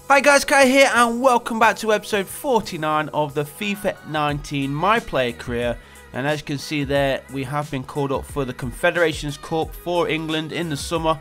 Hi guys, Kai here and welcome back to episode 49 of the FIFA 19 My Player Career. And as you can see there, we have been called up for the Confederations Cup for England in the summer.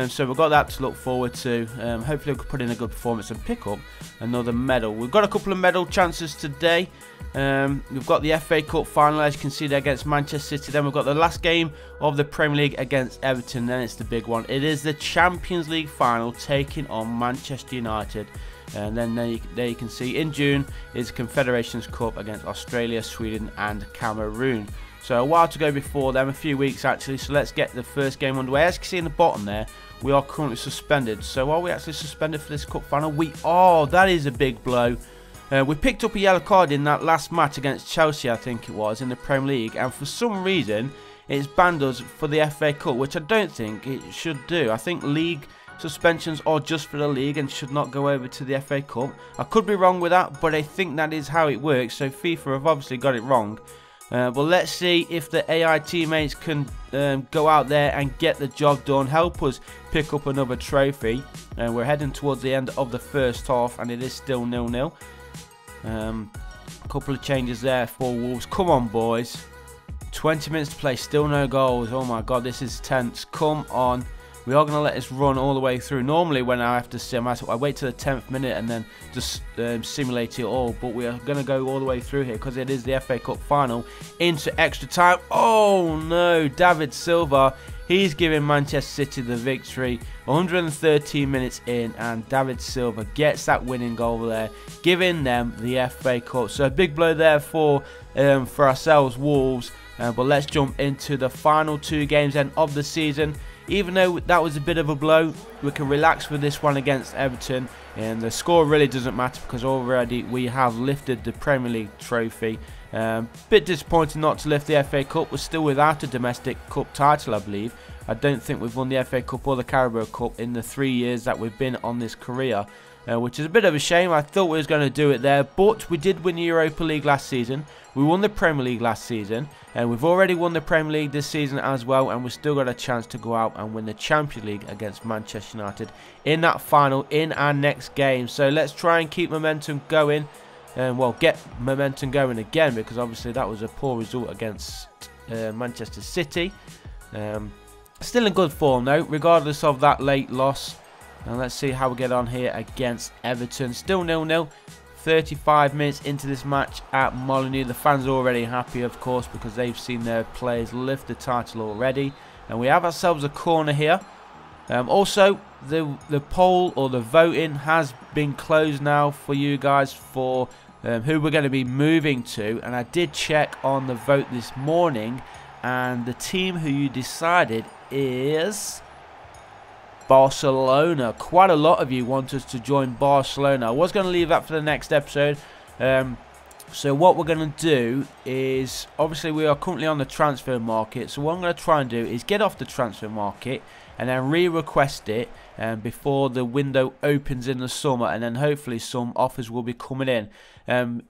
So we've got that to look forward to. Hopefully we can put in a good performance and pick up another medal. We've got a couple of medal chances today. We've got the FA Cup final, as you can see there, against Manchester City. Then we've got the last game of the Premier League against Everton. Then it's the big one. It is the Champions League final taking on Manchester United. And then there you can see in June is Confederations Cup against Australia, Sweden and Cameroon. So a while to go before them, a few weeks actually. So let's get the first game underway. As you can see in the bottom there, we are currently suspended. So are we actually suspended for this cup final? We are. That is a big blow. We picked up a yellow card in that last match against Chelsea, I think it was, in the Premier League. And for some reason, it's banned us for the FA Cup, which I don't think it should do. I think league suspensions are just for the league and should not go over to the FA Cup. I could be wrong with that, but I think that is how it works. So FIFA have obviously got it wrong. But let's see if the AI teammates can go out there and get the job done, help us pick up another trophy. We're heading towards the end of the first half and it is still 0-0. A couple of changes there for Wolves. Come on, boys. 20 minutes to play, still no goals. Oh my god, this is tense. Come on. We are going to let this run all the way through. Normally when I have to sim, I wait till the 10th minute and then just simulate it all. But we are going to go all the way through here because it is the FA Cup final into extra time. Oh no, David Silva. He's giving Manchester City the victory. 113 minutes in and David Silva gets that winning goal there, giving them the FA Cup. So a big blow there for ourselves, Wolves. But let's jump into the final two games then of the season. Even though that was a bit of a blow, we can relax with this one against Everton. And the score really doesn't matter because already we have lifted the Premier League trophy. Bit disappointing not to lift the FA Cup. We're still without a domestic cup title, I believe. I don't think we've won the FA Cup or the Carabao Cup in the 3 years that we've been on this career. Which is a bit of a shame. I thought we was going to do it there, but we did win the Europa League last season. We won the Premier League last season, and we've already won the Premier League this season as well, and we've still got a chance to go out and win the Champions League against Manchester United in that final in our next game. So let's try and keep momentum going, and well, get momentum going again, because obviously that was a poor result against Manchester City. Still in good form though, regardless of that late loss. And let's see how we get on here against Everton. Still 0-0. 35 minutes into this match at Molineux. The fans are already happy, of course, because they've seen their players lift the title already. And we have ourselves a corner here. Also, the poll or the voting has been closed now for you guys for who we're going to be moving to. And I did check on the vote this morning. And the team who you decided is Barcelona. Quite a lot of you want us to join Barcelona. I was going to leave that for the next episode. So what we're going to do is, obviously we are currently on the transfer market. So what I'm going to try and do is get off the transfer market and then re-request it before the window opens in the summer. And then hopefully some offers will be coming in.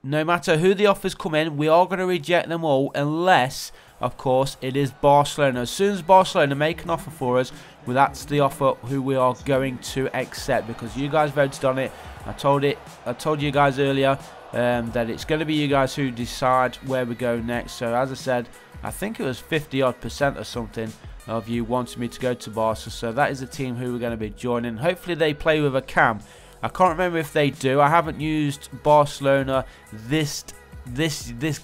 No matter who the offers come in, we are going to reject them all unless, of course, it is Barcelona. As soon as Barcelona make an offer for us, well, that's the offer who we are going to accept, because you guys voted on it. I told you guys earlier that it's going to be you guys who decide where we go next. So as I said, I think it was 50% or something of you wanted me to go to Barca. So that is the team who we're going to be joining. Hopefully they play with a cam. I can't remember if they do. I haven't used Barcelona this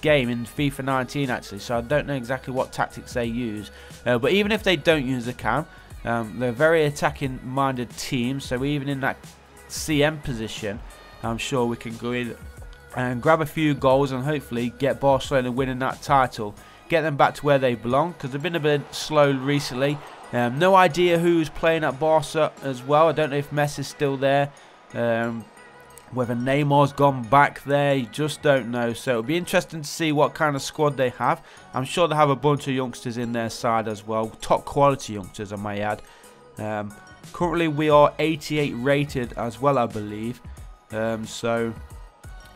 game in FIFA 19 actually, so I don't know exactly what tactics they use. But even if they don't use the cam, they're a very attacking minded team. So even in that CM position, I'm sure we can go in and grab a few goals and hopefully get Barcelona winning that title, get them back to where they belong, because they've been a bit slow recently. No idea who's playing at Barca as well. I don't know if Messi's still there. Whether Neymar's gone back there, you just don't know. So it'll be interesting to see what kind of squad they have. I'm sure they have a bunch of youngsters in their side as well. Top quality youngsters, I may add. Currently we are 88 rated as well, I believe. So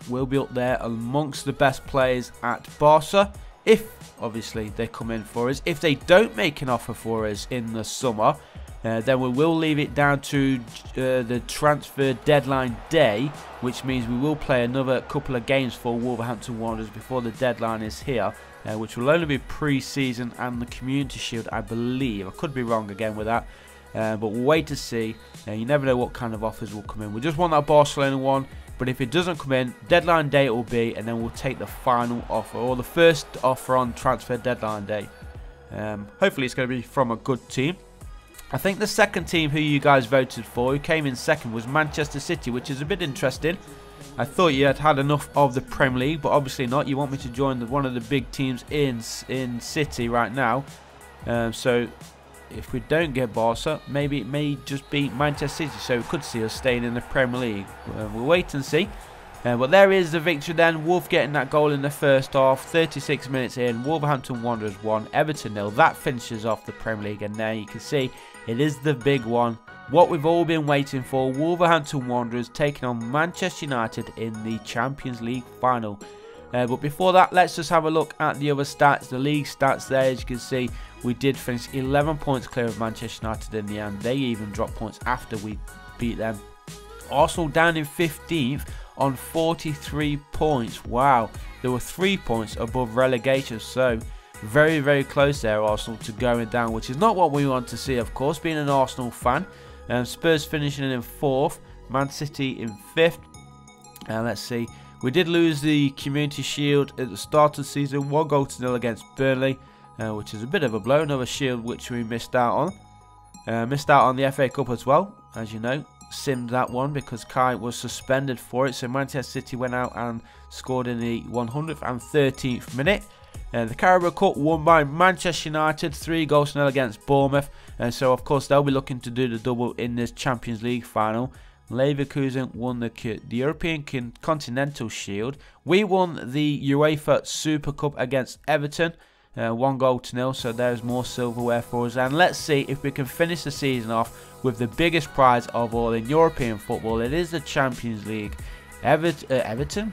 we'll be up there amongst the best players at Barca. If, obviously, they come in for us. If they don't make an offer for us in the summer, Then we will leave it down to the transfer deadline day, which means we will play another couple of games for Wolverhampton Wanderers before the deadline is here, which will only be pre-season and the Community Shield, I believe. I could be wrong again with that, but we'll wait to see. You never know what kind of offers will come in. We just want that Barcelona one, but if it doesn't come in, deadline day it will be, and then we'll take the final offer, or the first offer on transfer deadline day. Hopefully it's going to be from a good team. I think the second team who you guys voted for, who came in second, was Manchester City, which is a bit interesting. I thought you had had enough of the Premier League, but obviously not. You want me to join one of the big teams in City right now. So if we don't get Barca, maybe it may just be Manchester City, so we could see us staying in the Premier League. We'll wait and see. But there is the victory then. Wolf getting that goal in the first half. 36 minutes in. Wolverhampton Wanderers 1, Everton 0. That finishes off the Premier League. And there you can see it is the big one. What we've all been waiting for. Wolverhampton Wanderers taking on Manchester United in the Champions League final. But before that, let's just have a look at the other stats. The league stats there, as you can see, we did finish 11 points clear of Manchester United in the end. They even dropped points after we beat them. Arsenal down in 15th on 43 points. Wow, there were 3 points above relegation, so very, very close there, Arsenal, to going down, which is not what we want to see, of course, being an Arsenal fan. Spurs finishing in 4th, Man City in 5th. Let's see, we did lose the Community Shield at the start of the season, 1-0 against Burnley, which is a bit of a blow. Another Shield which we missed out on. Missed out on the FA Cup as well, as you know. Simmed that one because Kai was suspended for it, so Manchester City went out and scored in the 113th minute. The Carabao Cup won by Manchester United, 3-0 against Bournemouth, and so of course they'll be looking to do the double in this Champions League final. Leverkusen won the European Continental Shield. We won the UEFA Super Cup against Everton, 1-0, so there's more silverware for us. And let's see if we can finish the season off with the biggest prize of all in European football. It is the Champions League. Everton?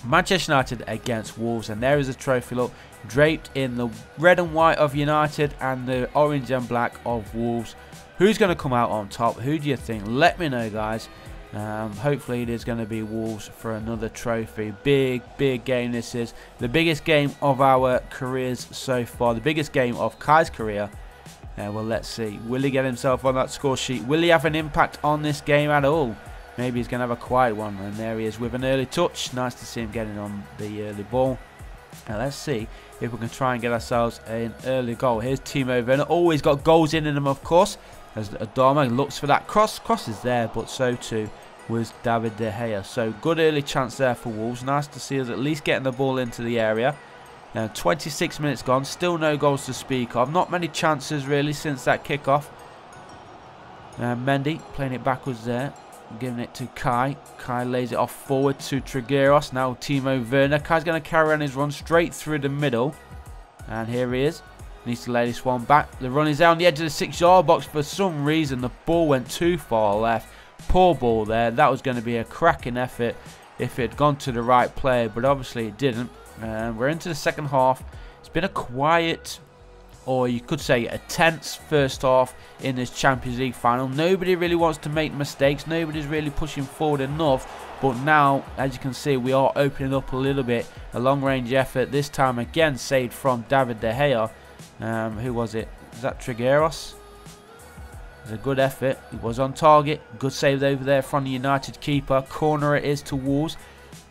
Manchester United against Wolves, and there is a trophy, look, draped in the red and white of United and the orange and black of Wolves. Who's going to come out on top? Who do you think? Let me know, guys. Hopefully it is going to be Wolves for another trophy. Big game this is. The biggest game of our careers so far. The biggest game of Kai's career. Well, let's see. Will he get himself on that score sheet? Will he have an impact on this game at all? Maybe he's going to have a quiet one. And there he is with an early touch. Nice to see him getting on the early ball. Now let's see if we can try and get ourselves an early goal. Here's Timo Werner. Always got goals in him, of course. As Adama looks for that cross. Cross is there, but so too was David De Gea. So good early chance there for Wolves. Nice to see us at least getting the ball into the area. 26 minutes gone. Still no goals to speak of. Not many chances really since that kickoff. Mendy playing it backwards there. Giving it to Kai. Kai lays it off forward to Trigueros. Now Timo Werner. Kai's going to carry on his run straight through the middle. And here he is. Needs to lay this one back. The run is down the edge of the 6-yard box. For some reason, the ball went too far left. Poor ball there. That was going to be a cracking effort if it had gone to the right player, but obviously it didn't. We're into the second half. It's been a quiet, or you could say a tense first half in this Champions League final. Nobody really wants to make mistakes. Nobody's really pushing forward enough. But now, as you can see, we are opening up a little bit. A long-range effort. This time again saved from David De Gea. Who was it? Is that Trigueros? It was a good effort. It was on target. Good save over there from the United keeper. Corner it is to Wolves.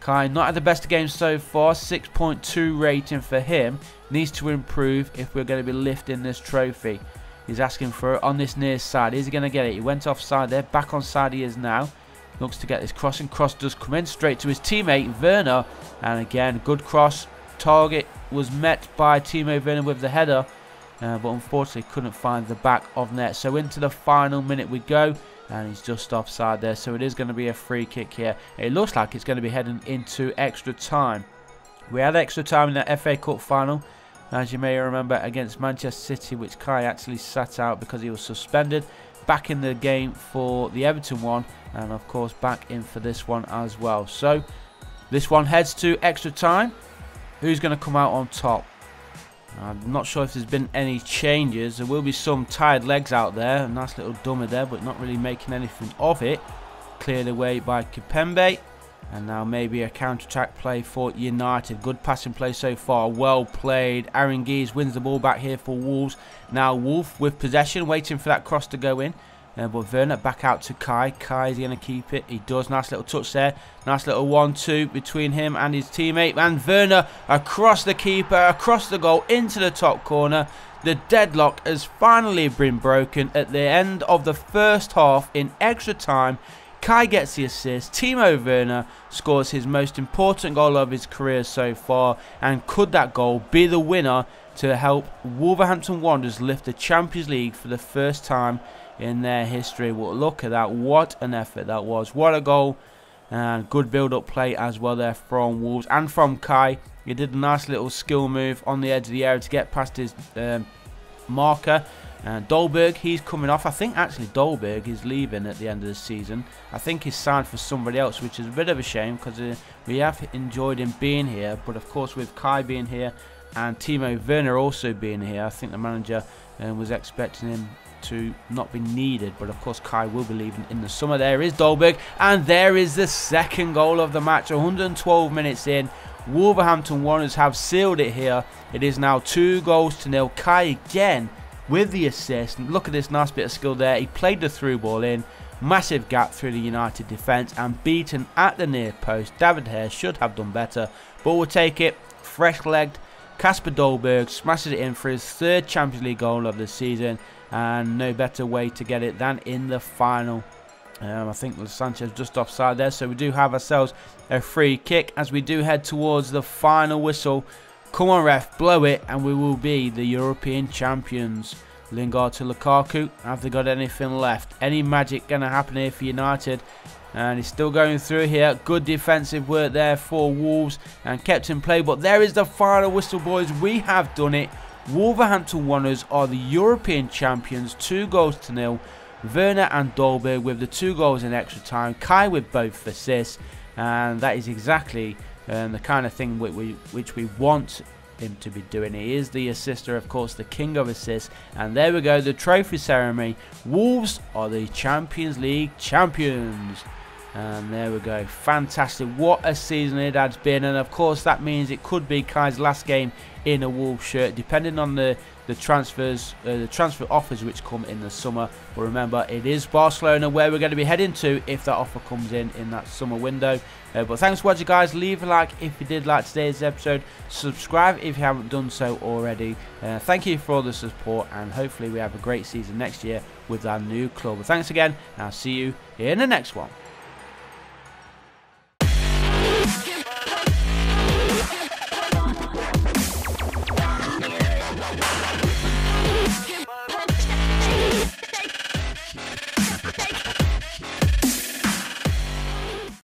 Kai not had the best of games so far. 6.2 rating for him. Needs to improve if we're going to be lifting this trophy. He's asking for it on this near side. Is he going to get it? He went offside there. Back on side he is now. Looks to get this crossing. Cross does come in straight to his teammate Werner. And again, good cross. Target was met by Timo Werner with the header. But unfortunately couldn't find the back of net. So into the final minute we go. And he's just offside there. So it is going to be a free kick here. It looks like it's going to be heading into extra time. We had extra time in the FA Cup final, as you may remember, against Manchester City, which Kai actually sat out because he was suspended. Back in the game for the Everton one, and of course back in for this one as well. So this one heads to extra time. Who's going to come out on top? I'm not sure if there's been any changes. There will be some tired legs out there. A nice little dummy there, but not really making anything of it. Cleared away by Kimpembe. And now maybe a counter-attack play for United. Good passing play so far. Well played. Aranguiz wins the ball back here for Wolves. Now Wolf with possession, waiting for that cross to go in. But Werner back out to Kai. Kai is going to keep it. He does. Nice little touch there. Nice little 1-2 between him and his teammate. And Werner across the keeper, across the goal, into the top corner. The deadlock has finally been broken at the end of the first half in extra time. Kai gets the assist. Timo Werner scores his most important goal of his career so far. And could that goal be the winner to help Wolverhampton Wanderers lift the Champions League for the first time in their history? Well, look at that. What an effort that was. What a goal. And good build-up play as well there from Wolves and from Kai. He did a nice little skill move on the edge of the area to get past his marker. And Dolberg, he's coming off. I think actually Dolberg is leaving at the end of the season. I think he's signed for somebody else, which is a bit of a shame because we have enjoyed him being here. But of course, with Kai being here and Timo Werner also being here, I think the manager was expecting him to not be needed. But of course, Kai will be leaving in the summer. There is Dolberg, and there is the second goal of the match. 112 minutes in. Wolverhampton Wanderers have sealed it here. It is now 2-0. Kai again with the assist. Look at this nice bit of skill there. He played the through ball in. Massive gap through the United defence and beaten at the near post. David Hare should have done better, but we'll take it. Fresh-legged Kasper Dolberg smashes it in for his third Champions League goal of the season, and no better way to get it than in the final. I think Sanchez just offside there, so we do have ourselves a free kick as we do head towards the final whistle. Come on, ref, blow it, and we will be the European champions. Lingard to Lukaku. Have they got anything left? Any magic going to happen here for United? And he's still going through here. Good defensive work there for Wolves and kept in play. But there is the final whistle, boys. We have done it. Wolverhampton Wanderers are the European champions. 2-0. Werner and Dolberg with the 2 goals in extra time. Kai with both assists. And that is exactly the kind of thing which we want him to be doing. He is the assister, of course, the king of assists. And there we go, the trophy ceremony. Wolves are the Champions League champions. And there we go, fantastic. What a season it has been. And of course that means it could be Kai's last game in a Wolves shirt, depending on the transfer offers which come in the summer. But remember, it is Barcelona where we're going to be heading to if that offer comes in that summer window. But thanks for watching, guys. Leave a like if you did like today's episode. Subscribe if you haven't done so already. Thank you for all the support, and hopefully we have a great season next year with our new club. But thanks again, and I'll see you in the next one.